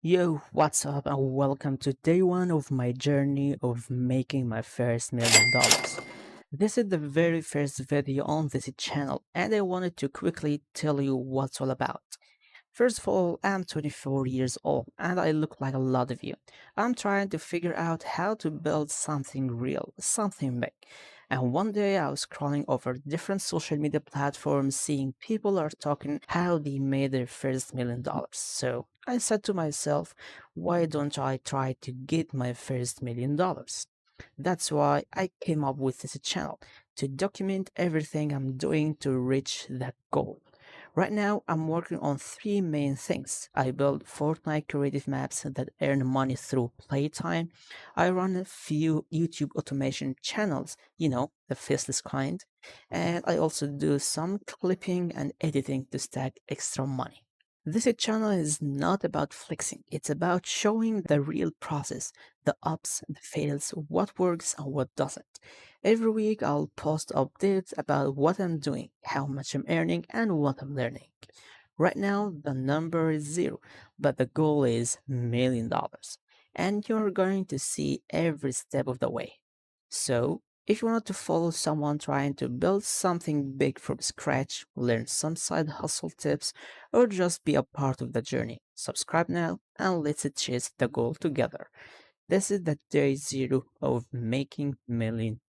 Yo, what's up, and welcome to day one of my journey of making my first $1 million. This is the very first video on this channel, and I wanted to quickly tell you what's all about. First of all, I'm 24 years old and I look like a lot of you. I'm trying to figure out how to build something real, something big. And one day I was scrolling over different social media platforms, seeing people are talking how they made their first $1 million. So I said to myself, why don't I try to get my first $1 million? That's why I came up with this channel to document everything I'm doing to reach that goal. Right now, I'm working on three main things. I build Fortnite Creative maps that earn money through playtime. I run a few YouTube automation channels, the faceless kind. And I also do some clipping and editing to stack extra money. This channel is not about flexing, it's about showing the real process, the ups, the fails, what works and what doesn't. Every week I'll post updates about what I'm doing, how much I'm earning, and what I'm learning. Right now, the number is zero, but the goal is $1 million. And you're going to see every step of the way. So, if you want to follow someone trying to build something big from scratch, learn some side hustle tips, or just be a part of the journey, subscribe now and let's chase the goal together. This is the day zero of making $1 million.